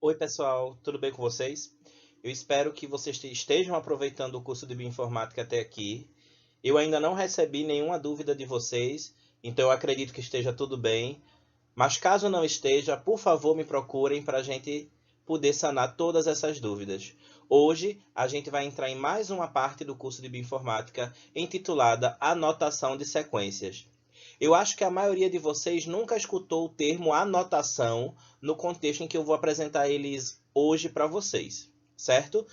Oi, pessoal, tudo bem com vocês? Eu espero que vocês estejam aproveitando o curso de Bioinformática até aqui. Eu ainda não recebi nenhuma dúvida de vocês, então eu acredito que esteja tudo bem. Mas caso não esteja, por favor, me procurem para a gente poder sanar todas essas dúvidas. Hoje, a gente vai entrar em mais uma parte do curso de Bioinformática intitulada Anotação de Sequências. Eu acho que a maioria de vocês nunca escutou o termo anotação no contexto em que eu vou apresentar eles hoje para vocês, certo?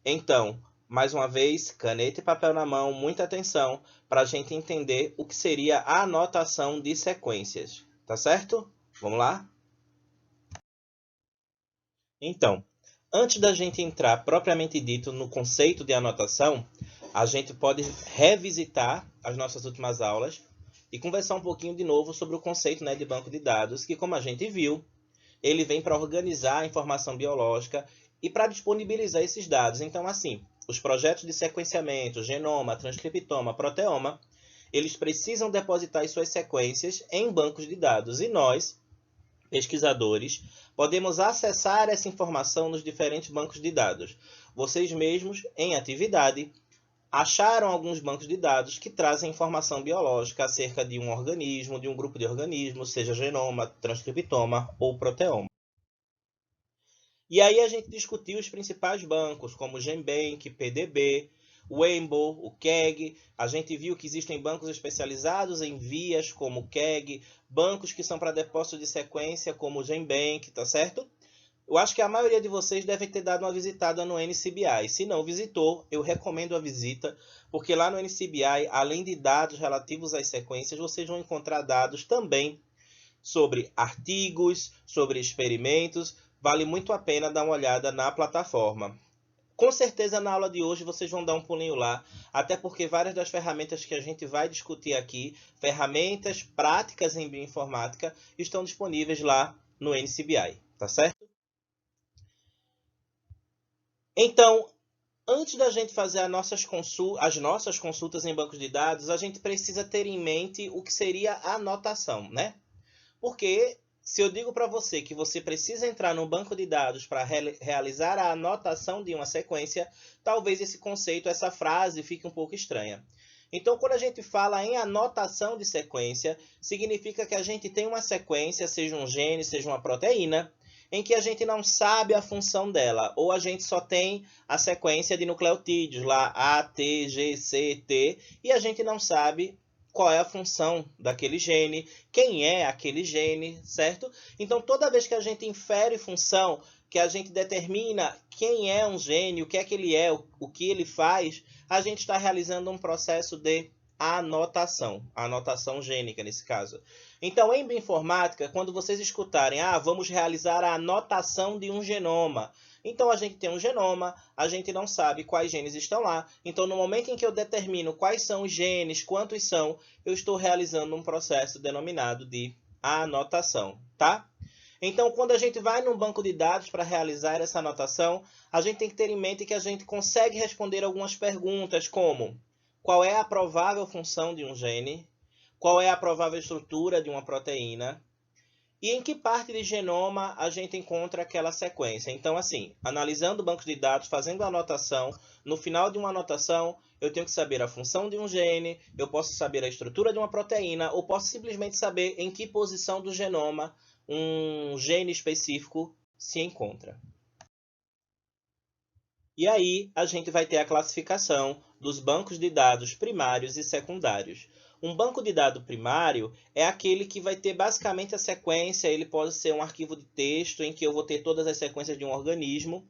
Então, mais uma vez, caneta e papel na mão, muita atenção para a gente entender o que seria a anotação de sequências, tá certo? Vamos lá? Então, antes da gente entrar propriamente dito no conceito de anotação, a gente pode revisitar as nossas últimas aulas e conversar um pouquinho de novo sobre o conceito, né, de banco de dados, que, como a gente viu, ele vem para organizar a informação biológica e para disponibilizar esses dados. Então, assim, os projetos de sequenciamento, genoma, transcriptoma, proteoma, eles precisam depositar as suas sequências em bancos de dados e nós, pesquisadores, podemos acessar essa informação nos diferentes bancos de dados. Vocês mesmos, em atividade, acharam alguns bancos de dados que trazem informação biológica acerca de um organismo, de um grupo de organismos, seja genoma, transcriptoma ou proteoma. E aí a gente discutiu os principais bancos, como o GenBank, PDB, o EMBL, o KEGG. A gente viu que existem bancos especializados em vias, como o KEGG, bancos que são para depósito de sequência, como o GenBank, tá certo? Eu acho que a maioria de vocês deve ter dado uma visitada no NCBI. Se não visitou, eu recomendo a visita, porque lá no NCBI, além de dados relativos às sequências, vocês vão encontrar dados também sobre artigos, sobre experimentos. Vale muito a pena dar uma olhada na plataforma. Com certeza na aula de hoje vocês vão dar um pulinho lá, até porque várias das ferramentas que a gente vai discutir aqui, ferramentas práticas em bioinformática, estão disponíveis lá no NCBI, tá certo? Então, antes da gente fazer as nossas consultas em bancos de dados, a gente precisa ter em mente o que seria a anotação, né? Porque se eu digo para você que você precisa entrar no banco de dados para realizar a anotação de uma sequência, talvez esse conceito, essa frase fique um pouco estranha. Então, quando a gente fala em anotação de sequência, significa que a gente tem uma sequência, seja um gene, seja uma proteína, em que a gente não sabe a função dela, ou a gente só tem a sequência de nucleotídeos, lá A, T, G, C, T, e a gente não sabe qual é a função daquele gene, quem é aquele gene, certo? Então, toda vez que a gente infere função, que a gente determina quem é um gene, o que é que ele é, o que ele faz, a gente está realizando um processo de anotação gênica nesse caso. Então, em bioinformática, quando vocês escutarem, vamos realizar a anotação de um genoma, então a gente tem um genoma, a gente não sabe quais genes estão lá. Então, no momento em que eu determino quais são os genes, quantos são, eu estou realizando um processo denominado de anotação, tá? Então, quando a gente vai num banco de dados para realizar essa anotação, a gente tem que ter em mente que a gente consegue responder algumas perguntas, como qual é a provável função de um gene, qual é a provável estrutura de uma proteína, e em que parte de genoma a gente encontra aquela sequência. Então, assim, analisando bancos de dados, fazendo a anotação, no final de uma anotação, eu tenho que saber a função de um gene, eu posso saber a estrutura de uma proteína, ou posso simplesmente saber em que posição do genoma um gene específico se encontra. E aí a gente vai ter a classificação dos bancos de dados primários e secundários. Um banco de dados primário é aquele que vai ter basicamente a sequência, ele pode ser um arquivo de texto em que eu vou ter todas as sequências de um organismo,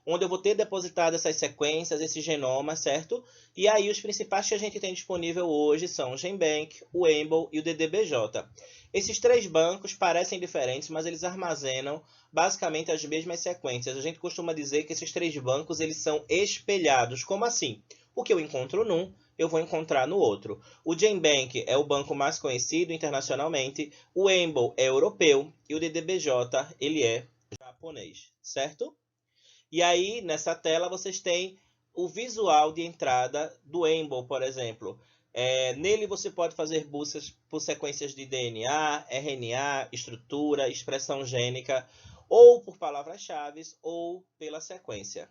onde eu vou ter depositado essas sequências, esse genoma, certo? E aí os principais que a gente tem disponível hoje são o GenBank, o EMBL e o DDBJ. Esses três bancos parecem diferentes, mas eles armazenam basicamente as mesmas sequências. A gente costuma dizer que esses três bancos eles são espelhados. Como assim? O que eu encontro num, eu vou encontrar no outro. O GenBank é o banco mais conhecido internacionalmente, o EMBL é europeu e o DDBJ ele é japonês, certo? E aí, nessa tela, vocês têm o visual de entrada do EMBL, por exemplo. Nele você pode fazer buscas por sequências de DNA, RNA, estrutura, expressão gênica. ou por palavras-chave, ou pela sequência.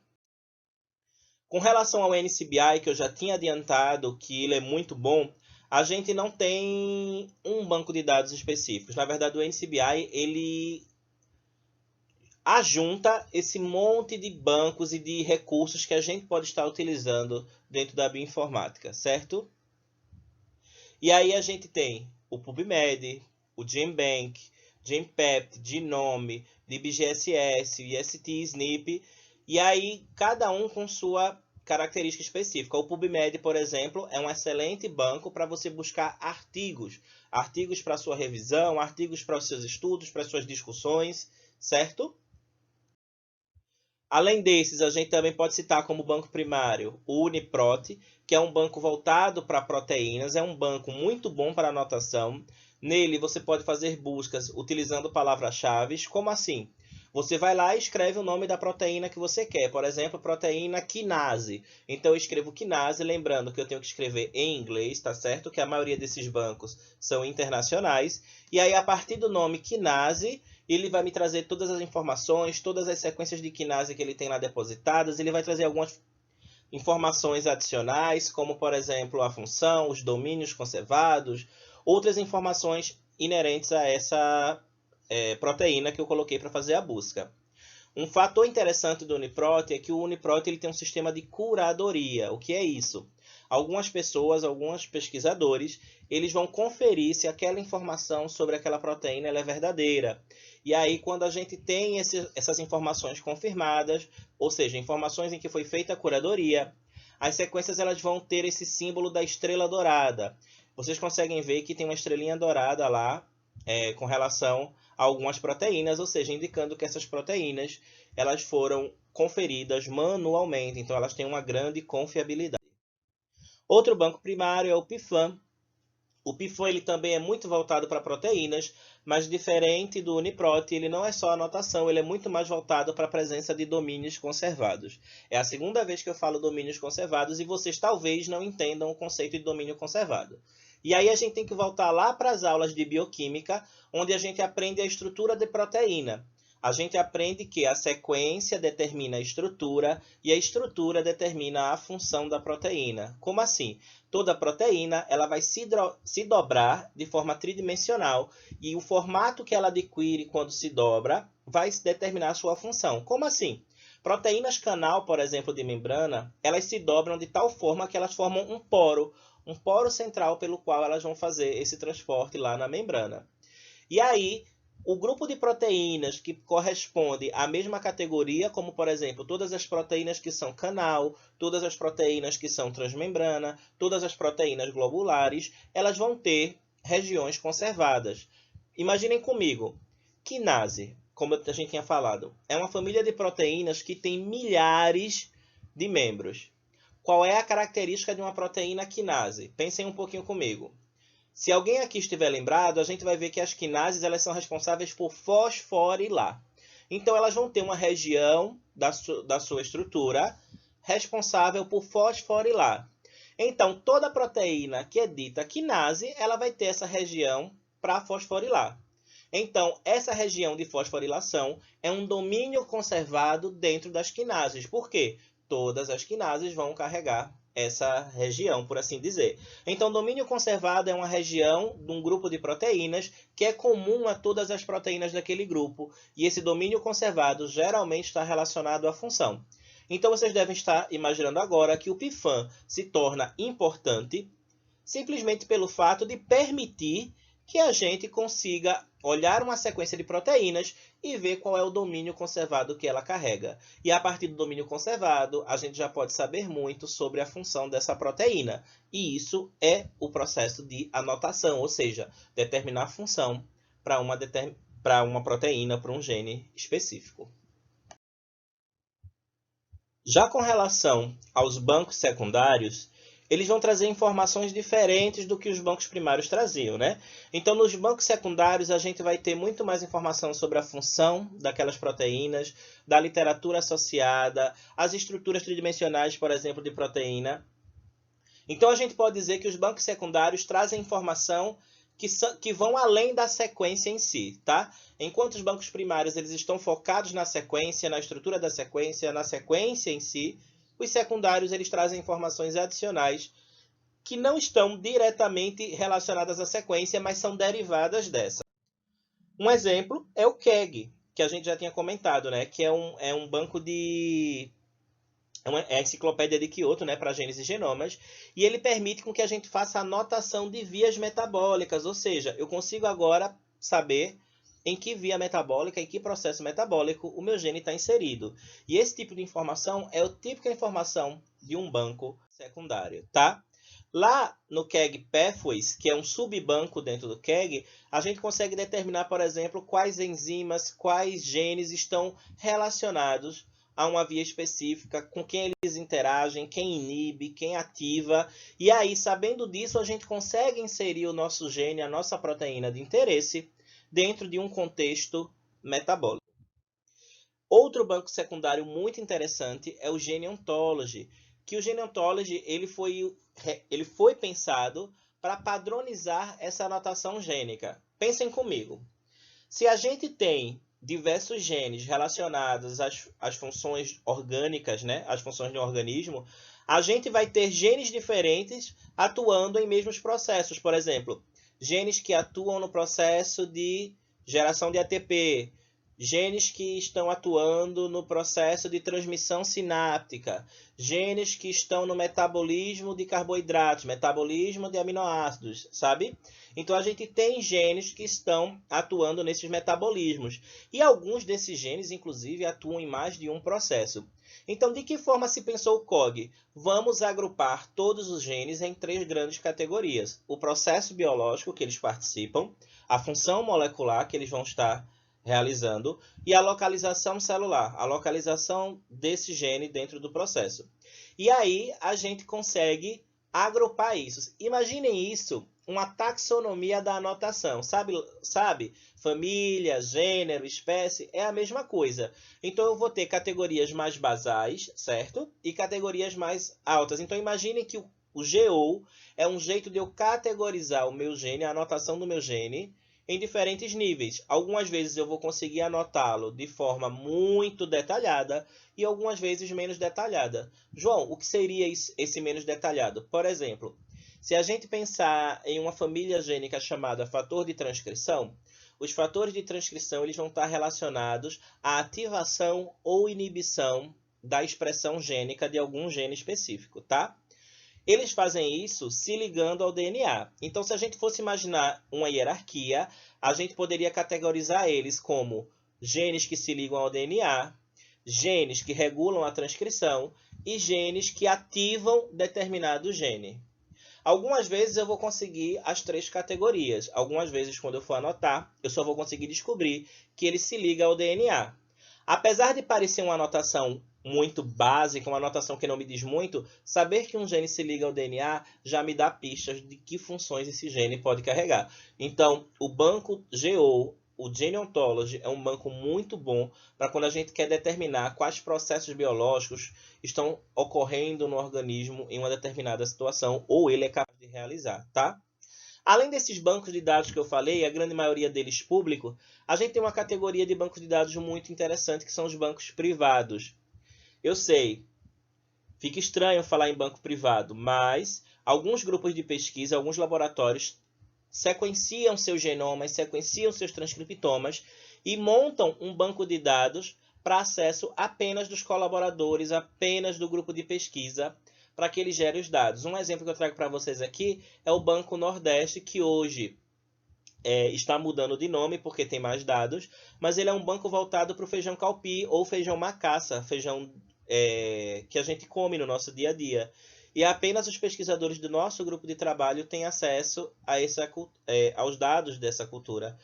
Com relação ao NCBI, que eu já tinha adiantado que ele é muito bom, a gente não tem um banco de dados específicos. Na verdade, o NCBI, ele ajunta esse monte de bancos e de recursos que a gente pode estar utilizando dentro da bioinformática, certo? E aí a gente tem o PubMed, o GenBank, GenPept, Genome, DBGSS, IST, SNP, e aí cada um com sua característica específica. O PubMed, por exemplo, é um excelente banco para você buscar artigos. Artigos para sua revisão, artigos para os seus estudos, para as suas discussões, certo? Além desses, a gente também pode citar como banco primário o Uniprot, que é um banco voltado para proteínas, é um banco muito bom para anotação. Nele você pode fazer buscas utilizando palavras-chave, como assim? Você vai lá e escreve o nome da proteína que você quer, por exemplo, proteína quinase. Então eu escrevo quinase, lembrando que eu tenho que escrever em inglês, tá certo? Que a maioria desses bancos são internacionais. E aí, a partir do nome quinase, ele vai me trazer todas as informações, todas as sequências de quinase que ele tem lá depositadas. Ele vai trazer algumas informações adicionais, como, por exemplo, a função, os domínios conservados, outras informações inerentes a essa proteína que eu coloquei para fazer a busca. Um fator interessante do Uniprot é que o Uniprot ele tem um sistema de curadoria. O que é isso? Algumas pessoas, alguns pesquisadores, eles vão conferir se aquela informação sobre aquela proteína ela é verdadeira. E aí, quando a gente tem essas informações confirmadas, ou seja, informações em que foi feita a curadoria, as sequências elas vão ter esse símbolo da estrela dourada. Vocês conseguem ver que tem uma estrelinha dourada lá, com relação a algumas proteínas, ou seja, indicando que essas proteínas elas foram conferidas manualmente, então elas têm uma grande confiabilidade. Outro banco primário é o PIFAM. O PIFAM ele também é muito voltado para proteínas, mas diferente do Uniprot, ele não é só anotação, ele é muito mais voltado para a presença de domínios conservados. É a segunda vez que eu falo domínios conservados e vocês talvez não entendam o conceito de domínio conservado. E aí a gente tem que voltar lá para as aulas de bioquímica, onde a gente aprende a estrutura de proteína. A gente aprende que a sequência determina a estrutura e a estrutura determina a função da proteína. Como assim? Toda proteína ela vai se dobrar de forma tridimensional e o formato que ela adquire quando se dobra vai determinar a sua função. Como assim? Proteínas canal, por exemplo, de membrana, elas se dobram de tal forma que elas formam um poro central pelo qual elas vão fazer esse transporte lá na membrana. E aí, o grupo de proteínas que corresponde à mesma categoria, como por exemplo, todas as proteínas que são canal, todas as proteínas que são transmembrana, todas as proteínas globulares, elas vão ter regiões conservadas. Imaginem comigo, quinase, como a gente tinha falado, é uma família de proteínas que tem milhares de membros. Qual é a característica de uma proteína quinase? Pensem um pouquinho comigo. Se alguém aqui estiver lembrado, a gente vai ver que as quinases elas são responsáveis por fosforilar. Então, elas vão ter uma região da sua estrutura responsável por fosforilar. Então, toda proteína que é dita quinase, ela vai ter essa região para fosforilar. Então, essa região de fosforilação é um domínio conservado dentro das quinases. Por quê? Todas as quinases vão carregar essa região, por assim dizer. Então, domínio conservado é uma região de um grupo de proteínas que é comum a todas as proteínas daquele grupo. E esse domínio conservado geralmente está relacionado à função. Então, vocês devem estar imaginando agora que o PIFAM se torna importante simplesmente pelo fato de permitir que a gente consiga olhar uma sequência de proteínas e ver qual é o domínio conservado que ela carrega. E a partir do domínio conservado, a gente já pode saber muito sobre a função dessa proteína. E isso é o processo de anotação, ou seja, determinar a função para uma proteína, para um gene específico. Já com relação aos bancos secundários, eles vão trazer informações diferentes do que os bancos primários traziam, né? Então, nos bancos secundários, a gente vai ter muito mais informação sobre a função daquelas proteínas, da literatura associada, as estruturas tridimensionais, por exemplo, de proteína. Então, a gente pode dizer que os bancos secundários trazem informação que vão além da sequência em si, tá? Enquanto os bancos primários eles estão focados na sequência, na estrutura da sequência, na sequência em si, os secundários eles trazem informações adicionais que não estão diretamente relacionadas à sequência, mas são derivadas dessa. Um exemplo é o KEGG, que a gente já tinha comentado, né? Que é um banco de... É a enciclopédia de Kyoto, né, para genes e genomas, e ele permite com que a gente faça anotação de vias metabólicas, ou seja, eu consigo agora saber em que via metabólica, em que processo metabólico o meu gene está inserido. E esse tipo de informação é o típico informação de um banco secundário, tá? Lá no KEGG Pathways, que é um subbanco dentro do KEGG, a gente consegue determinar, por exemplo, quais enzimas, quais genes estão relacionados a uma via específica, com quem eles interagem, quem inibe, quem ativa. E aí, sabendo disso, a gente consegue inserir o nosso gene, a nossa proteína de interesse, dentro de um contexto metabólico. Outro banco secundário muito interessante é o Gene Ontology, que o Gene Ontology ele foi pensado para padronizar essa anotação gênica. Pensem comigo. Se a gente tem diversos genes relacionados às funções orgânicas, né, às funções de um organismo, a gente vai ter genes diferentes atuando em mesmos processos. Por exemplo, genes que atuam no processo de geração de ATP, genes que estão atuando no processo de transmissão sináptica, genes que estão no metabolismo de carboidratos, metabolismo de aminoácidos, sabe? Então a gente tem genes que estão atuando nesses metabolismos. E alguns desses genes, inclusive, atuam em mais de um processo. Então, de que forma se pensou o COG? Vamos agrupar todos os genes em 3 grandes categorias. O processo biológico que eles participam, a função molecular que eles vão estar realizando e a localização celular, a localização desse gene dentro do processo. E aí a gente consegue agrupar isso. Imaginem isso, uma taxonomia da anotação, sabe? Família, gênero, espécie, é a mesma coisa. Então eu vou ter categorias mais basais, certo? E categorias mais altas. Então imaginem que o GO é um jeito de eu categorizar o meu gene, a anotação do meu gene, em diferentes níveis. Algumas vezes eu vou conseguir anotá-lo de forma muito detalhada e algumas vezes menos detalhada. João, o que seria esse menos detalhado? Por exemplo, se a gente pensar em uma família gênica chamada fator de transcrição, os fatores de transcrição eles vão estar relacionados à ativação ou inibição da expressão gênica de algum gene específico, tá? Eles fazem isso se ligando ao DNA. Então, se a gente fosse imaginar uma hierarquia, a gente poderia categorizar eles como genes que se ligam ao DNA, genes que regulam a transcrição e genes que ativam determinado gene. Algumas vezes eu vou conseguir as 3 categorias. Algumas vezes, quando eu for anotar, eu só vou conseguir descobrir que ele se liga ao DNA. Apesar de parecer uma anotação muito básica, uma anotação que não me diz muito, saber que um gene se liga ao DNA já me dá pistas de que funções esse gene pode carregar. Então, o banco GO, o Gene Ontology, é um banco muito bom para quando a gente quer determinar quais processos biológicos estão ocorrendo no organismo em uma determinada situação, ou ele é capaz de realizar, tá? Além desses bancos de dados que eu falei, a grande maioria deles público, a gente tem uma categoria de bancos de dados muito interessante, que são os bancos privados. Eu sei, fica estranho falar em banco privado, mas alguns grupos de pesquisa, alguns laboratórios sequenciam seus genomas, sequenciam seus transcriptomas e montam um banco de dados para acesso apenas dos colaboradores, apenas do grupo de pesquisa, para que ele gere os dados. Um exemplo que eu trago para vocês aqui é o Banco Nordeste, que hoje está mudando de nome porque tem mais dados, mas ele é um banco voltado para o feijão calpi ou feijão macaça, feijão que a gente come no nosso dia a dia. E apenas os pesquisadores do nosso grupo de trabalho têm acesso aos dados dessa cultura.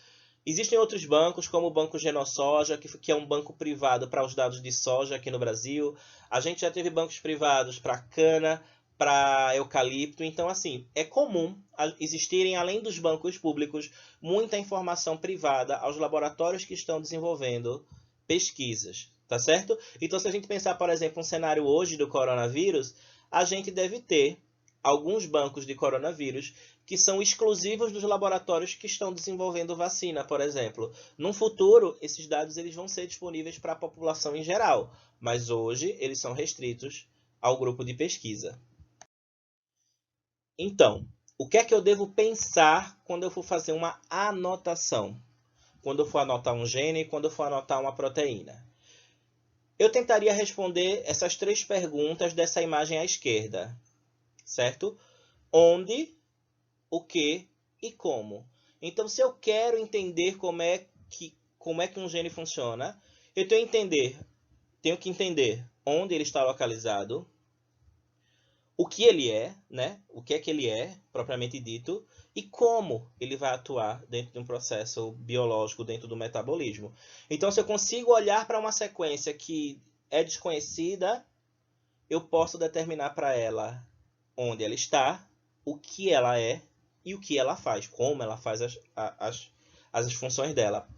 Existem outros bancos, como o Banco GenoSoja, que é um banco privado para os dados de soja aqui no Brasil. A gente já teve bancos privados para cana, para eucalipto. Então, assim, é comum existirem, além dos bancos públicos, muita informação privada aos laboratórios que estão desenvolvendo pesquisas, tá certo? Então, se a gente pensar, por exemplo, um cenário hoje do coronavírus, a gente deve ter alguns bancos de coronavírus que são exclusivos dos laboratórios que estão desenvolvendo vacina, por exemplo. No futuro, esses dados eles vão ser disponíveis para a população em geral, mas hoje eles são restritos ao grupo de pesquisa. Então, o que é que eu devo pensar quando eu for fazer uma anotação? Quando eu for anotar um gene, quando eu for anotar uma proteína? Eu tentaria responder essas 3 perguntas dessa imagem à esquerda, certo? Onde, o que e como. Então, se eu quero entender como é que um gene funciona, eu tenho que entender onde ele está localizado, o que ele é, né? O que é que ele é, propriamente dito, e como ele vai atuar dentro de um processo biológico, dentro do metabolismo. Então, se eu consigo olhar para uma sequência que é desconhecida, eu posso determinar para ela onde ela está, o que ela é e o que ela faz, como ela faz as funções dela.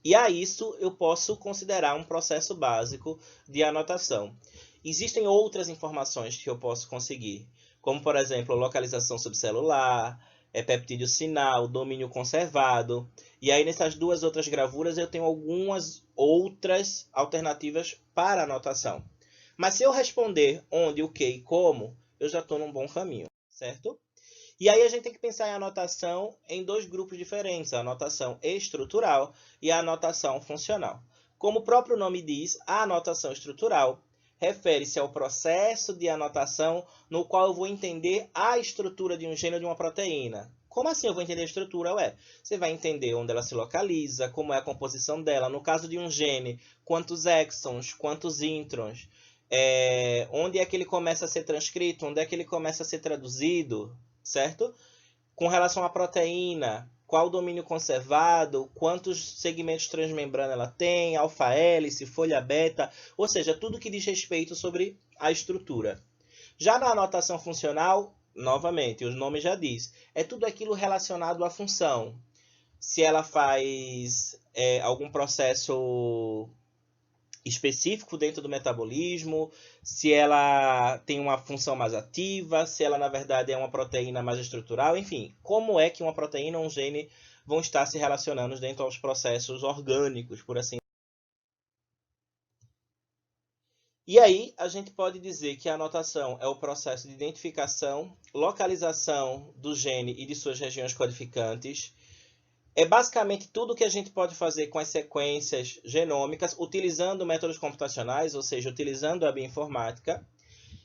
E a isso eu posso considerar um processo básico de anotação. Existem outras informações que eu posso conseguir, como, por exemplo, localização subcelular, peptídeo sinal, domínio conservado. E aí, nessas 2 outras gravuras, eu tenho algumas outras alternativas para anotação. Mas se eu responder onde, o que e como, eu já estou num bom caminho, certo? E aí a gente tem que pensar em anotação em 2 grupos diferentes, a anotação estrutural e a anotação funcional. Como o próprio nome diz, a anotação estrutural refere-se ao processo de anotação no qual eu vou entender a estrutura de um gene ou de uma proteína. Como assim eu vou entender a estrutura? Você vai entender onde ela se localiza, como é a composição dela. No caso de um gene, quantos exons, quantos introns, onde é que ele começa a ser transcrito, onde é que ele começa a ser traduzido, certo? Com relação à proteína, qual o domínio conservado, quantos segmentos transmembrana ela tem, alfa-hélice, folha beta, ou seja, tudo que diz respeito sobre a estrutura. Já na anotação funcional, novamente, o nome já diz, é tudo aquilo relacionado à função. Se ela faz algum processo específico dentro do metabolismo, se ela tem uma função mais ativa, se ela na verdade é uma proteína mais estrutural, enfim, como é que uma proteína ou um gene vão estar se relacionando dentro aos processos orgânicos, por assim dizer. E aí a gente pode dizer que a anotação é o processo de identificação, localização do gene e de suas regiões codificantes. É basicamente tudo que a gente pode fazer com as sequências genômicas, utilizando métodos computacionais, ou seja, utilizando a bioinformática,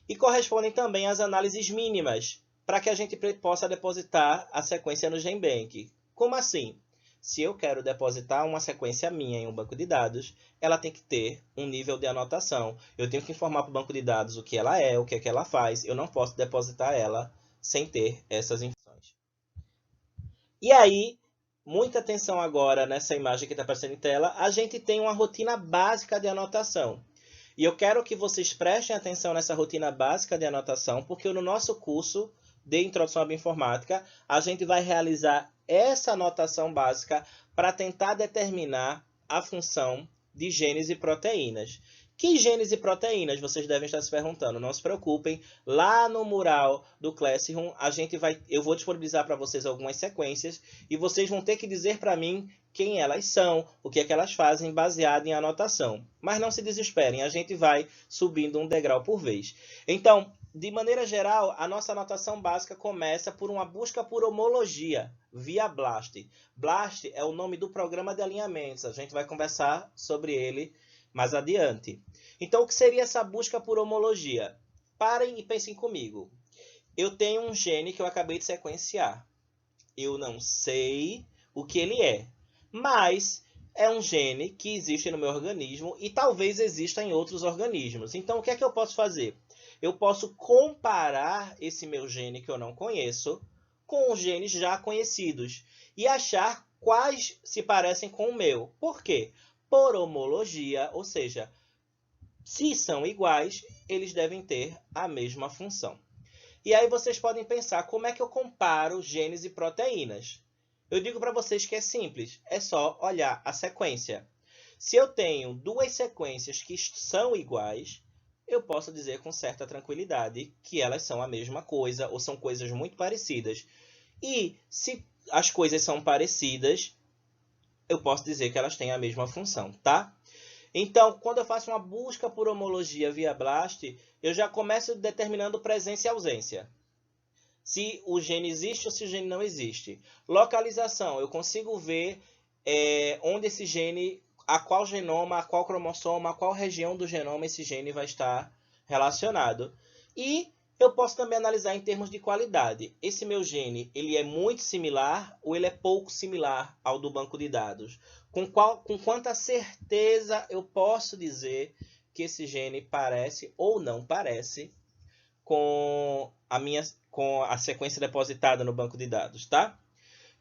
e correspondem também às análises mínimas, para que a gente possa depositar a sequência no GenBank. Como assim? Se eu quero depositar uma sequência minha em um banco de dados, ela tem que ter um nível de anotação. Eu tenho que informar para o banco de dados o que ela é, o que é que ela faz. Eu não posso depositar ela sem ter essas informações. E aí, muita atenção agora nessa imagem que está aparecendo em tela, a gente tem uma rotina básica de anotação. E eu quero que vocês prestem atenção nessa rotina básica de anotação, porque no nosso curso de Introdução à Bioinformática, a gente vai realizar essa anotação básica para tentar determinar a função de genes e proteínas. Que genes e proteínas? Vocês devem estar se perguntando. Não se preocupem, lá no mural do Classroom, eu vou disponibilizar para vocês algumas sequências e vocês vão ter que dizer para mim quem elas são, o que é que elas fazem, baseado em anotação. Mas não se desesperem, a gente vai subindo um degrau por vez. Então, de maneira geral, a nossa anotação básica começa por uma busca por homologia, via BLAST. BLAST é o nome do programa de alinhamentos, a gente vai conversar sobre ele mais adiante. Então, o que seria essa busca por homologia? Parem e pensem comigo. Eu tenho um gene que eu acabei de sequenciar. Eu não sei o que ele é, mas é um gene que existe no meu organismo e talvez exista em outros organismos. Então, o que é que eu posso fazer? Eu posso comparar esse meu gene que eu não conheço com os genes já conhecidos e achar quais se parecem com o meu. Por quê? Por homologia, ou seja, se são iguais, eles devem ter a mesma função. E aí vocês podem pensar, como é que eu comparo genes e proteínas? Eu digo para vocês que é simples, é só olhar a sequência. Se eu tenho 2 sequências que são iguais, eu posso dizer com certa tranquilidade que elas são a mesma coisa ou são coisas muito parecidas. E se as coisas são parecidas, eu posso dizer que elas têm a mesma função, tá? Então, quando eu faço uma busca por homologia via BLAST, eu já começo determinando presença e ausência. Se o gene existe ou se o gene não existe. Localização, eu consigo ver onde esse gene, a qual genoma, a qual cromossoma, a qual região do genoma esse gene vai estar relacionado. E eu posso também analisar em termos de qualidade. Esse meu gene, ele é muito similar ou ele é pouco similar ao do banco de dados? Com quanta certeza eu posso dizer que esse gene parece ou não parece com a sequência depositada no banco de dados, tá?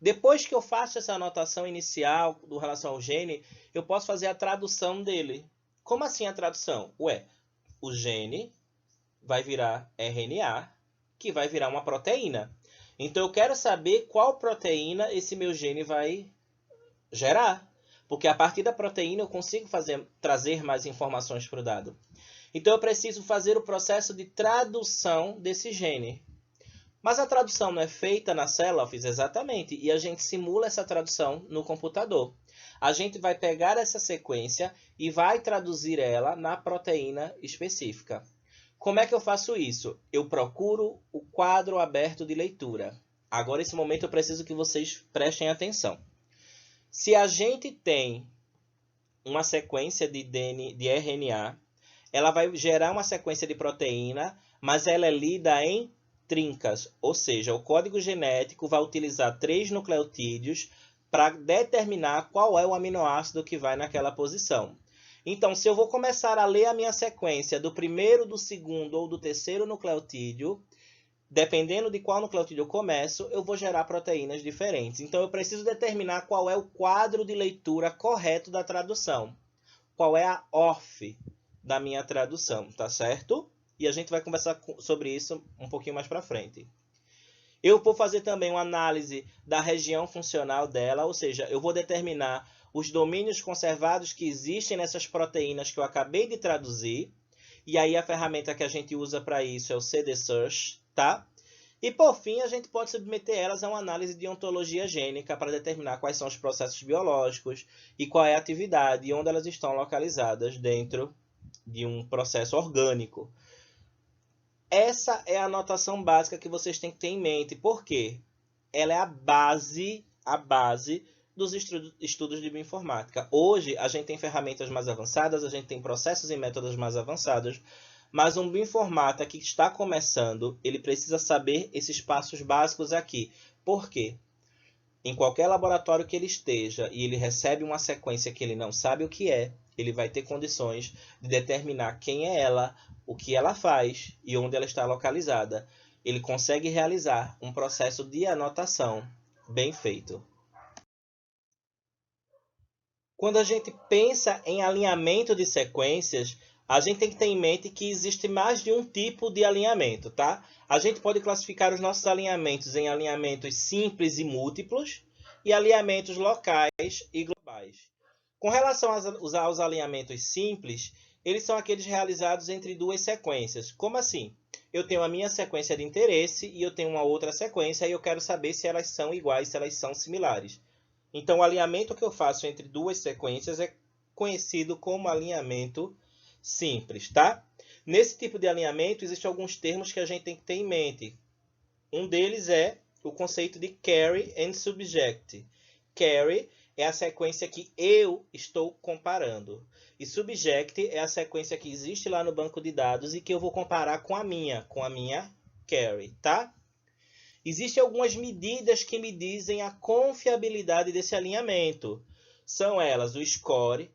Depois que eu faço essa anotação inicial do relação ao gene, eu posso fazer a tradução dele. Como assim a tradução? Ué, o gene vai virar RNA, que vai virar uma proteína. Então eu quero saber qual proteína esse meu gene vai gerar, porque a partir da proteína eu consigo trazer mais informações para o dado. Então eu preciso fazer o processo de tradução desse gene. Mas a tradução não é feita na cell-office exatamente, e a gente simula essa tradução no computador. A gente vai pegar essa sequência e vai traduzir ela na proteína específica. Como é que eu faço isso? Eu procuro o quadro aberto de leitura. Agora, nesse momento, eu preciso que vocês prestem atenção. Se a gente tem uma sequência de RNA, ela vai gerar uma sequência de proteína, mas ela é lida em trincas, ou seja, o código genético vai utilizar 3 nucleotídeos para determinar qual é o aminoácido que vai naquela posição. Então, se eu vou começar a ler a minha sequência do primeiro, do segundo ou do terceiro nucleotídeo, dependendo de qual nucleotídeo eu começo, eu vou gerar proteínas diferentes. Então, eu preciso determinar qual é o quadro de leitura correto da tradução. Qual é a ORF da minha tradução, tá certo? E a gente vai conversar sobre isso um pouquinho mais para frente. Eu vou fazer também uma análise da região funcional dela, ou seja, eu vou determinar os domínios conservados que existem nessas proteínas que eu acabei de traduzir. E aí a ferramenta que a gente usa para isso é o CD Search, tá? E por fim, a gente pode submeter elas a uma análise de ontologia gênica para determinar quais são os processos biológicos e qual é a atividade e onde elas estão localizadas dentro de um processo orgânico. Essa é a anotação básica que vocês têm que ter em mente. Por quê? Ela é a base dos estudos de bioinformática. Hoje, a gente tem ferramentas mais avançadas, a gente tem processos e métodos mais avançados, mas um bioinformata que está começando, ele precisa saber esses passos básicos aqui. Por quê? Em qualquer laboratório que ele esteja e ele recebe uma sequência que ele não sabe o que é, ele vai ter condições de determinar quem é ela, o que ela faz e onde ela está localizada. Ele consegue realizar um processo de anotação bem feito. Quando a gente pensa em alinhamento de sequências, a gente tem que ter em mente que existe mais de um tipo de alinhamento, tá? A gente pode classificar os nossos alinhamentos em alinhamentos simples e múltiplos e alinhamentos locais e globais. Com relação aos alinhamentos simples, eles são aqueles realizados entre duas sequências. Como assim? Eu tenho a minha sequência de interesse e eu tenho uma outra sequência e eu quero saber se elas são iguais, se elas são similares. Então, o alinhamento que eu faço entre duas sequências é conhecido como alinhamento simples, tá? Nesse tipo de alinhamento, existem alguns termos que a gente tem que ter em mente. Um deles é o conceito de carry and subject. Carry é a sequência que eu estou comparando. E subject é a sequência que existe lá no banco de dados e que eu vou comparar com a minha carry, tá? Existem algumas medidas que me dizem a confiabilidade desse alinhamento. São elas o score,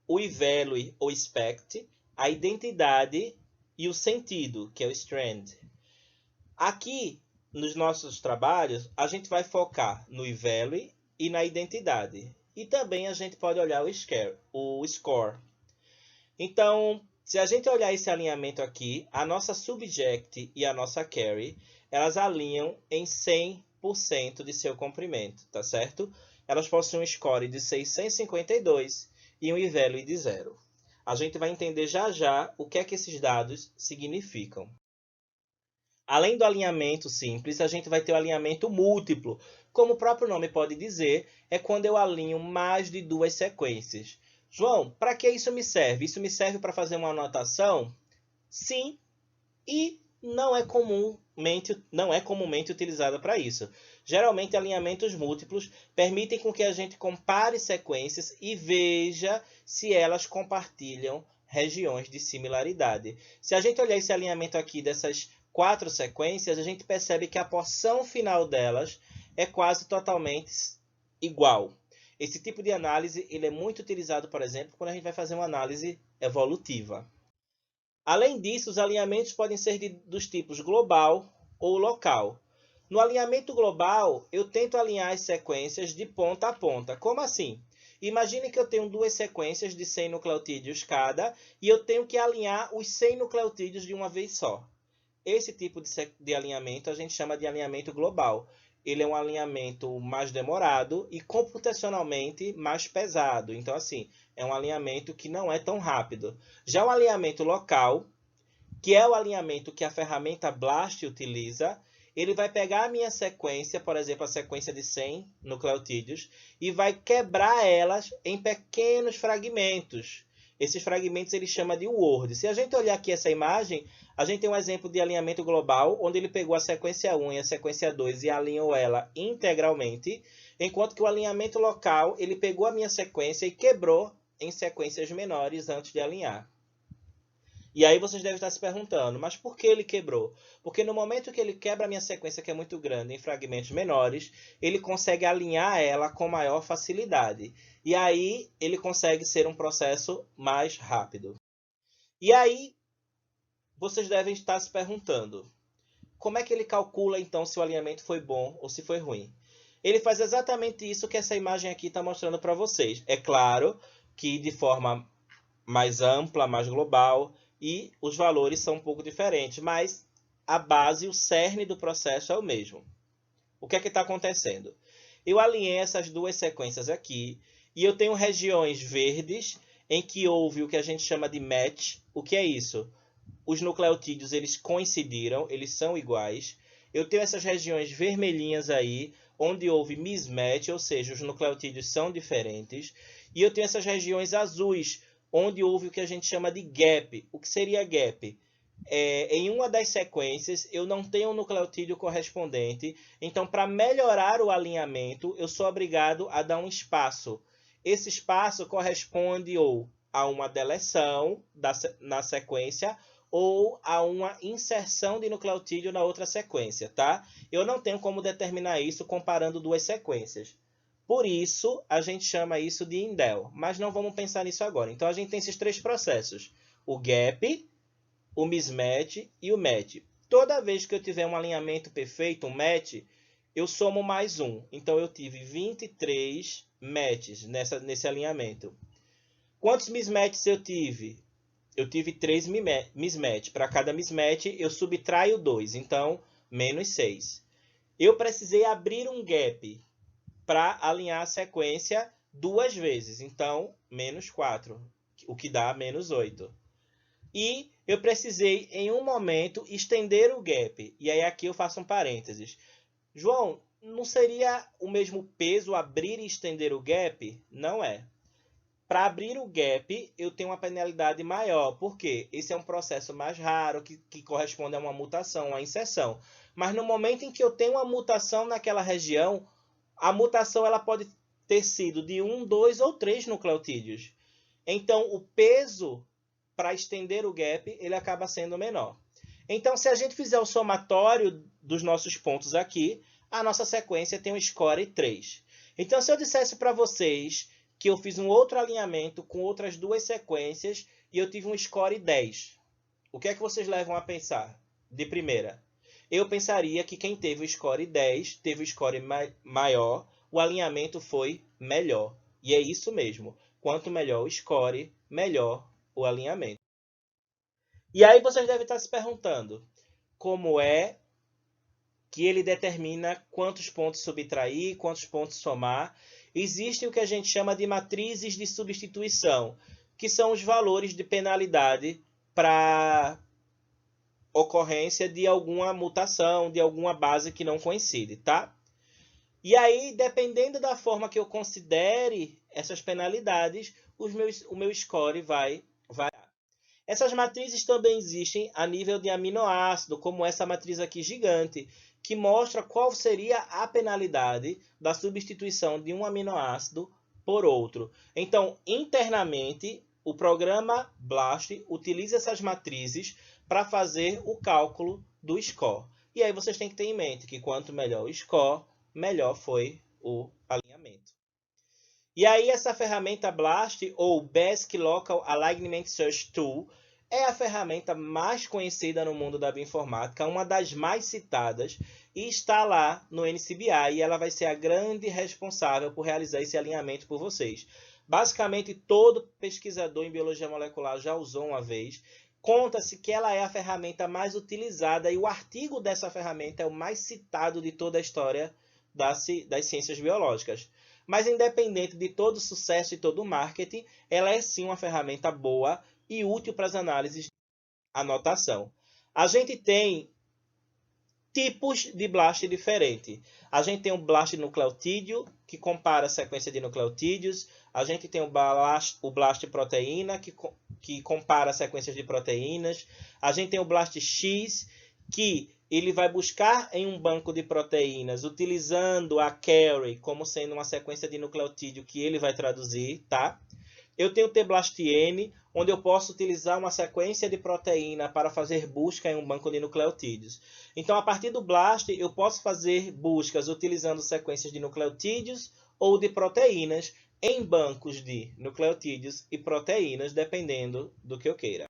o evalue ou expect, a identidade e o sentido, que é o strand. Aqui, nos nossos trabalhos, a gente vai focar no evalue e na identidade. E também a gente pode olhar o score. Então, se a gente olhar esse alinhamento aqui, a nossa subject e a nossa carry, elas alinham em 100% de seu comprimento, tá certo? Elas possuem um score de 652 e um evalue de 0. A gente vai entender já já o que é que esses dados significam. Além do alinhamento simples, a gente vai ter o alinhamento múltiplo. Como o próprio nome pode dizer, é quando eu alinho mais de duas sequências. João, para que isso me serve? Isso me serve para fazer uma anotação? Sim, e não é comumente utilizada para isso. Geralmente, alinhamentos múltiplos permitem com que a gente compare sequências e veja se elas compartilham regiões de similaridade. Se a gente olhar esse alinhamento aqui dessas 4 sequências, a gente percebe que a porção final delas é quase totalmente igual. Esse tipo de análise ele é muito utilizado, por exemplo, quando a gente vai fazer uma análise evolutiva. Além disso, os alinhamentos podem ser dos tipos global ou local. No alinhamento global, eu tento alinhar as sequências de ponta a ponta. Como assim? Imagine que eu tenho duas sequências de 100 nucleotídeos cada e eu tenho que alinhar os 100 nucleotídeos de uma vez só. Esse tipo de alinhamento a gente chama de alinhamento global. Ele é um alinhamento mais demorado e computacionalmente mais pesado. Então, assim, é um alinhamento que não é tão rápido. Já o alinhamento local, que é o alinhamento que a ferramenta BLAST utiliza, ele vai pegar a minha sequência, por exemplo, a sequência de 100 nucleotídeos, e vai quebrar elas em pequenos fragmentos. Esses fragmentos ele chama de word. Se a gente olhar aqui essa imagem, a gente tem um exemplo de alinhamento global, onde ele pegou a sequência 1 e a sequência 2 e alinhou ela integralmente, enquanto que o alinhamento local, ele pegou a minha sequência e quebrou em sequências menores antes de alinhar. E aí vocês devem estar se perguntando, mas por que ele quebrou? Porque no momento que ele quebra a minha sequência, que é muito grande, em fragmentos menores, ele consegue alinhar ela com maior facilidade. E aí ele consegue ser um processo mais rápido. E aí vocês devem estar se perguntando, como é que ele calcula então se o alinhamento foi bom ou se foi ruim? Ele faz exatamente isso que essa imagem aqui está mostrando para vocês. É claro que de forma mais ampla, mais global, e os valores são um pouco diferentes, mas a base, o cerne do processo é o mesmo. O que é que está acontecendo? Eu alinhei essas duas sequências aqui, e eu tenho regiões verdes em que houve o que a gente chama de match. O que é isso? Os nucleotídeos eles coincidiram, eles são iguais. Eu tenho essas regiões vermelhinhas aí, onde houve mismatch, ou seja, os nucleotídeos são diferentes. E eu tenho essas regiões azuis, onde houve o que a gente chama de gap. O que seria gap? Em uma das sequências, eu não tenho um nucleotídeo correspondente. Então, para melhorar o alinhamento, eu sou obrigado a dar um espaço. Esse espaço corresponde ou a uma deleção na sequência ou a uma inserção de nucleotídeo na outra sequência, tá? Eu não tenho como determinar isso comparando duas sequências. Por isso, a gente chama isso de indel, mas não vamos pensar nisso agora. Então, a gente tem esses três processos, o gap, o mismatch e o match. Toda vez que eu tiver um alinhamento perfeito, um match, eu somo mais um. Então, eu tive 23 matches nesse alinhamento. Quantos mismatches eu tive? Eu tive 3 mismatches. Para cada mismatch, eu subtraio 2. Então, menos 6. Eu precisei abrir um gap para alinhar a sequência duas vezes. Então, menos 4, o que dá menos 8. E eu precisei, em um momento, estender o gap. E aí aqui eu faço um parênteses. João, não seria o mesmo peso abrir e estender o gap? Não é. Para abrir o gap, eu tenho uma penalidade maior, porque esse é um processo mais raro, que corresponde a uma mutação, uma inserção. Mas no momento em que eu tenho uma mutação naquela região, a mutação ela pode ter sido de 1, 2 ou 3 nucleotídeos. Então, o peso para estender o gap, ele acaba sendo menor. Então, se a gente fizer o somatório dos nossos pontos aqui, a nossa sequência tem um score 3. Então, se eu dissesse para vocês que eu fiz um outro alinhamento com outras duas sequências e eu tive um score 10, o que é que vocês levam a pensar de primeira? Eu pensaria que quem teve o score 10 teve o score maior, o alinhamento foi melhor. E é isso mesmo. Quanto melhor o score, melhor o alinhamento. E aí vocês devem estar se perguntando como é que ele determina quantos pontos subtrair, quantos pontos somar. Existem o que a gente chama de matrizes de substituição, que são os valores de penalidade para ocorrência de alguma mutação, de alguma base que não coincide, tá? E aí, dependendo da forma que eu considere essas penalidades, o meu score vai variar. Essas matrizes também existem a nível de aminoácido, como essa matriz aqui gigante, que mostra qual seria a penalidade da substituição de um aminoácido por outro. Então, internamente, o programa BLAST utiliza essas matrizes para fazer o cálculo do score. E aí vocês têm que ter em mente que quanto melhor o score, melhor foi o alinhamento. E aí essa ferramenta BLAST, ou Basic Local Alignment Search Tool, é a ferramenta mais conhecida no mundo da bioinformática, uma das mais citadas, e está lá no NCBI, e ela vai ser a grande responsável por realizar esse alinhamento por vocês. Basicamente, todo pesquisador em biologia molecular já usou uma vez. Conta-se que ela é a ferramenta mais utilizada, e o artigo dessa ferramenta é o mais citado de toda a história das ciências biológicas. Mas independente de todo o sucesso e todo o marketing, ela é sim uma ferramenta boa e útil para as análises de anotação. A gente tem tipos de BLAST diferentes. A gente tem o BLAST nucleotídeo, que compara a sequência de nucleotídeos. A gente tem o BLAST proteína, que compara sequências de proteínas. A gente tem o BLAST X, que ele vai buscar em um banco de proteínas, utilizando a carry como sendo uma sequência de nucleotídeo que ele vai traduzir, tá? Eu tenho o tBLAST-N, onde eu posso utilizar uma sequência de proteína para fazer busca em um banco de nucleotídeos. Então, a partir do BLAST, eu posso fazer buscas utilizando sequências de nucleotídeos ou de proteínas em bancos de nucleotídeos e proteínas, dependendo do que eu queira.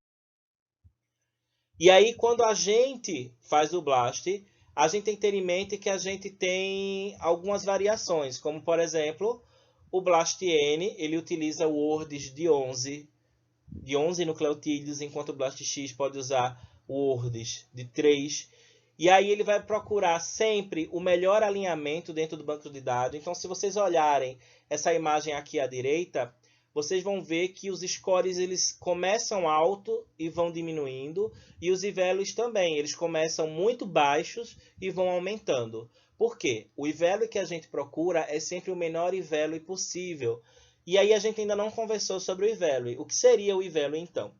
E aí, quando a gente faz o BLAST, a gente tem que ter em mente que a gente tem algumas variações, como, por exemplo, o BLAST-N, ele utiliza words de 11 nucleotídeos, enquanto o BLAST-X pode usar words de 3. E aí ele vai procurar sempre o melhor alinhamento dentro do banco de dados. Então, se vocês olharem essa imagem aqui à direita, vocês vão ver que os scores eles começam alto e vão diminuindo, e os I-values também, eles começam muito baixos e vão aumentando. Por quê? O I-value que a gente procura é sempre o menor I-value possível. E aí a gente ainda não conversou sobre o I-value. O que seria o I-value então?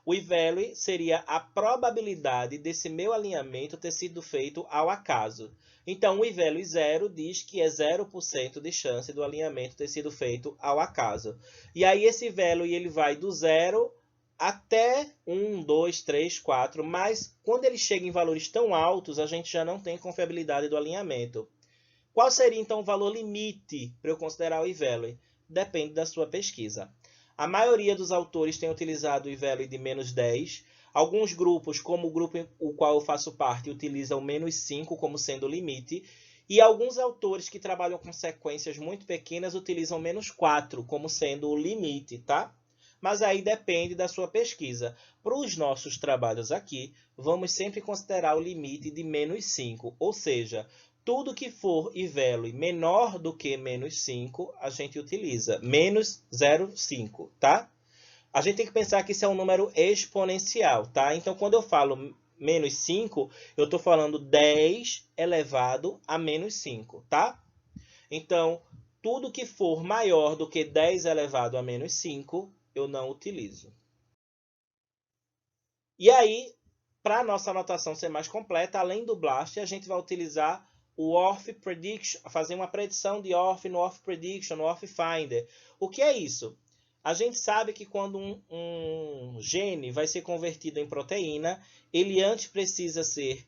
O I-value seria a probabilidade desse meu alinhamento ter sido feito ao acaso. Então, o I-value 0 diz que é 0% de chance do alinhamento ter sido feito ao acaso. E aí esse value ele vai do 0 até 1, 2, 3, 4, mas quando ele chega em valores tão altos, a gente já não tem confiabilidade do alinhamento. Qual seria então o valor limite para eu considerar o I-value? Depende da sua pesquisa. A maioria dos autores tem utilizado o I-value de menos 10. Alguns grupos, como o grupo o qual eu faço parte, utilizam menos 5 como sendo o limite. E alguns autores que trabalham com sequências muito pequenas utilizam menos 4 como sendo o limite, tá? Mas aí depende da sua pesquisa. Para os nossos trabalhos aqui, vamos sempre considerar o limite de menos 5, ou seja, tudo que for I-value menor do que menos 5, a gente utiliza. Menos 0,5, tá? A gente tem que pensar que isso é um número exponencial, tá? Então, quando eu falo menos 5, eu estou falando 10 elevado a menos 5, tá? Então, tudo que for maior do que 10 elevado a menos 5, eu não utilizo. E aí, para a nossa anotação ser mais completa, além do BLAST, a gente vai utilizar o Orth Prediction, fazer uma predição de Orth no Orth Prediction, no Orth Finder. O que é isso? A gente sabe que quando um gene vai ser convertido em proteína, ele antes precisa ser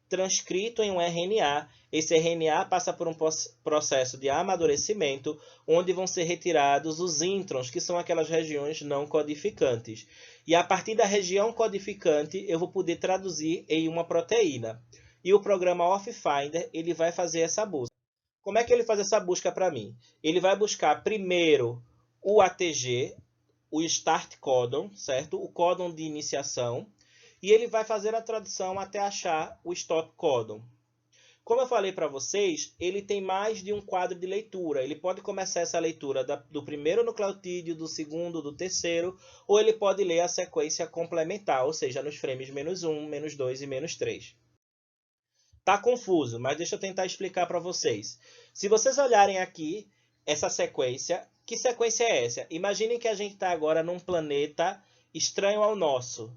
transcrito em um RNA. Esse RNA passa por um processo de amadurecimento, onde vão ser retirados os introns, que são aquelas regiões não codificantes. E a partir da região codificante, eu vou poder traduzir em uma proteína. E o programa OrthFinder, ele vai fazer essa busca. Como é que ele faz essa busca para mim? Ele vai buscar primeiro o ATG, o Start Codon, certo? O códon de iniciação. E ele vai fazer a tradução até achar o Stop Codon. Como eu falei para vocês, ele tem mais de um quadro de leitura. Ele pode começar essa leitura do primeiro nucleotídeo, do segundo, do terceiro, ou ele pode ler a sequência complementar, ou seja, nos frames -1, -2 e -3. Tá confuso, mas deixa eu tentar explicar para vocês. Se vocês olharem aqui, essa sequência, que sequência é essa? Imaginem que a gente está agora num planeta estranho ao nosso.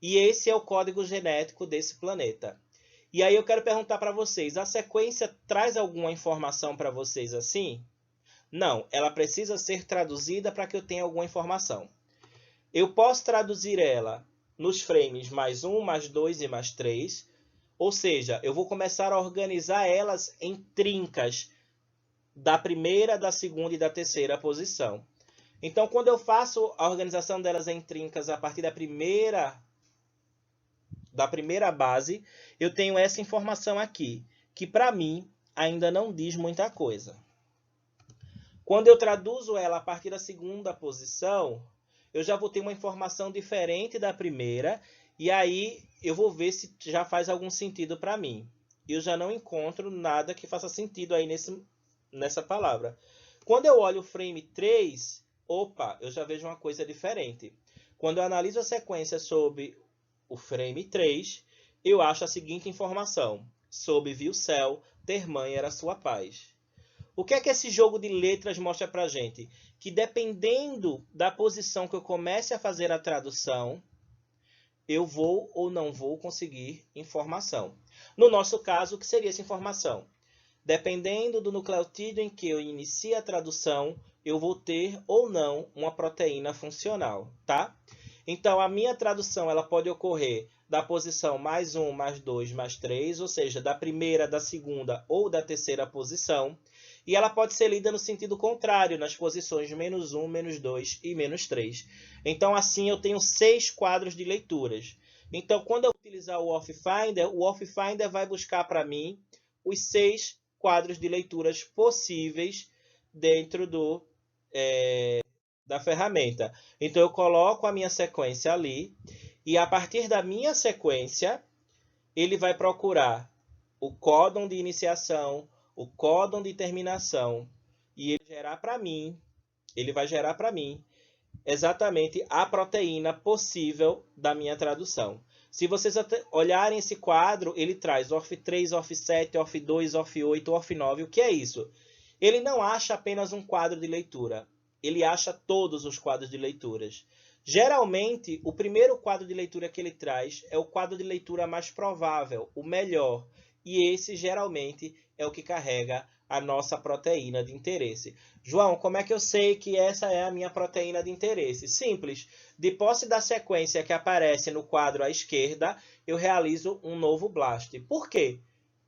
E esse é o código genético desse planeta. E aí eu quero perguntar para vocês, a sequência traz alguma informação para vocês assim? Não, ela precisa ser traduzida para que eu tenha alguma informação. Eu posso traduzir ela nos frames +1, +2 e +3, ou seja, eu vou começar a organizar elas em trincas da primeira, da segunda e da terceira posição. Então, quando eu faço a organização delas em trincas a partir da primeira base, eu tenho essa informação aqui, que para mim ainda não diz muita coisa. Quando eu traduzo ela a partir da segunda posição, eu já vou ter uma informação diferente da primeira, e aí eu vou ver se já faz algum sentido para mim. Eu já não encontro nada que faça sentido aí nessa palavra. Quando eu olho o frame 3, opa, eu já vejo uma coisa diferente. Quando eu analiso a sequência sobre o frame 3, eu acho a seguinte informação: soube viu o céu, ter mãe era sua paz. O que é que esse jogo de letras mostra pra gente? Que dependendo da posição que eu comece a fazer a tradução, eu vou ou não vou conseguir informação. No nosso caso, o que seria essa informação? Dependendo do nucleotídeo em que eu inicie a tradução, eu vou ter ou não uma proteína funcional, tá? Então, a minha tradução ela pode ocorrer da posição +1, +2, +3, ou seja, da primeira, da segunda ou da terceira posição. E ela pode ser lida no sentido contrário, nas posições -1, -2 e -3. Então, assim, eu tenho 6 quadros de leituras. Então, quando eu utilizar o Authfinder vai buscar para mim os 6 quadros de leituras possíveis dentro da ferramenta. Então, eu coloco a minha sequência ali e, a partir da minha sequência, ele vai procurar o códon de iniciação, o códon de terminação, e ele vai gerar para mim exatamente a proteína possível da minha tradução. Se vocês olharem esse quadro, ele traz ORF3, ORF7, ORF2, ORF8, ORF9. O que é isso? Ele não acha apenas um quadro de leitura, ele acha todos os quadros de leituras. Geralmente, o primeiro quadro de leitura que ele traz é o quadro de leitura mais provável, o melhor. E esse, geralmente, é o que carrega a nossa proteína de interesse. João, como é que eu sei que essa é a minha proteína de interesse? Simples. De posse da sequência que aparece no quadro à esquerda, eu realizo um novo BLAST. Por quê?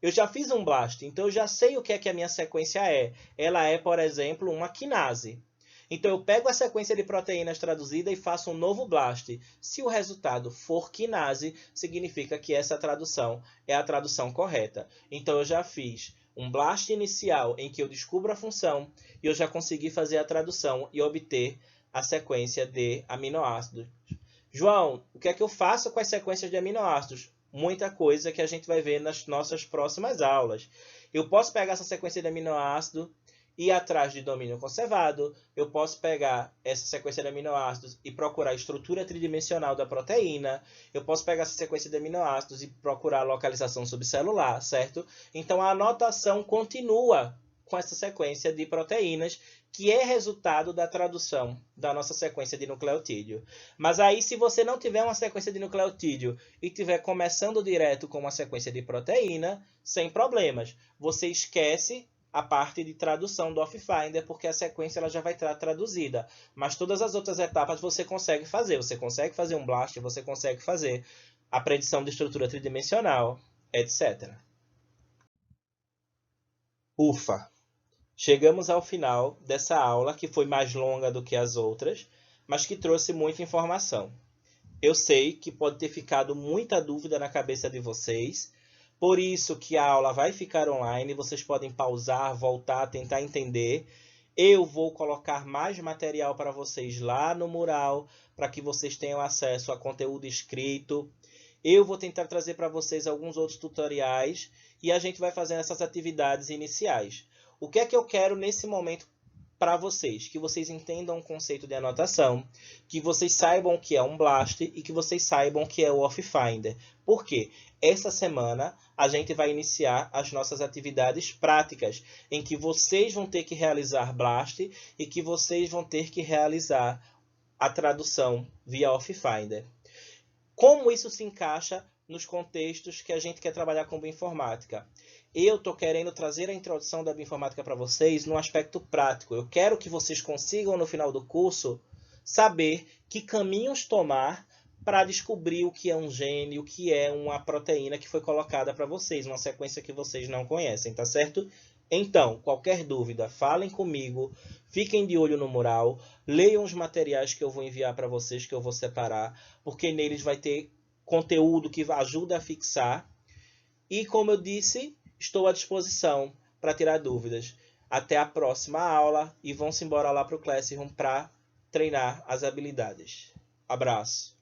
Eu já fiz um BLAST, então eu já sei o que é que a minha sequência é. Ela é, por exemplo, uma quinase. Então, eu pego a sequência de proteínas traduzida e faço um novo BLAST. Se o resultado for quinase, significa que essa tradução é a tradução correta. Então, eu já fiz um BLAST inicial em que eu descubro a função e eu já consegui fazer a tradução e obter a sequência de aminoácidos. João, o que é que eu faço com as sequências de aminoácidos? Muita coisa que a gente vai ver nas nossas próximas aulas. Eu posso pegar essa sequência de aminoácido e ir atrás de domínio conservado, eu posso pegar essa sequência de aminoácidos e procurar a estrutura tridimensional da proteína, eu posso pegar essa sequência de aminoácidos e procurar a localização subcelular, certo? Então, a anotação continua com essa sequência de proteínas, que é resultado da tradução da nossa sequência de nucleotídeo. Mas aí, se você não tiver uma sequência de nucleotídeo e estiver começando direto com uma sequência de proteína, sem problemas. Você esquece a parte de tradução do Authfinder, porque a sequência ela já vai estar traduzida. Mas todas as outras etapas você consegue fazer. Você consegue fazer um BLAST, você consegue fazer a predição de estrutura tridimensional, etc. Ufa! Chegamos ao final dessa aula, que foi mais longa do que as outras, mas que trouxe muita informação. Eu sei que pode ter ficado muita dúvida na cabeça de vocês, por isso que a aula vai ficar online, vocês podem pausar, voltar, tentar entender. Eu vou colocar mais material para vocês lá no mural, para que vocês tenham acesso a conteúdo escrito. Eu vou tentar trazer para vocês alguns outros tutoriais e a gente vai fazendo essas atividades iniciais. O que é que eu quero nesse momento para vocês? Que vocês entendam o conceito de anotação, que vocês saibam o que é um BLAST e que vocês saibam o que é o Authfinder. Por quê? Essa semana a gente vai iniciar as nossas atividades práticas, em que vocês vão ter que realizar BLAST e que vocês vão ter que realizar a tradução via Authfinder. Como isso se encaixa nos contextos que a gente quer trabalhar com bioinformática? Eu estou querendo trazer a introdução da bioinformática para vocês no aspecto prático. Eu quero que vocês consigam, no final do curso, saber que caminhos tomar para descobrir o que é um gene, o que é uma proteína que foi colocada para vocês, uma sequência que vocês não conhecem, tá certo? Então, qualquer dúvida, falem comigo, fiquem de olho no mural, leiam os materiais que eu vou enviar para vocês, que eu vou separar, porque neles vai ter conteúdo que ajuda a fixar. E, como eu disse, estou à disposição para tirar dúvidas. Até a próxima aula e vão-se embora lá para o Classroom para treinar as habilidades. Abraço!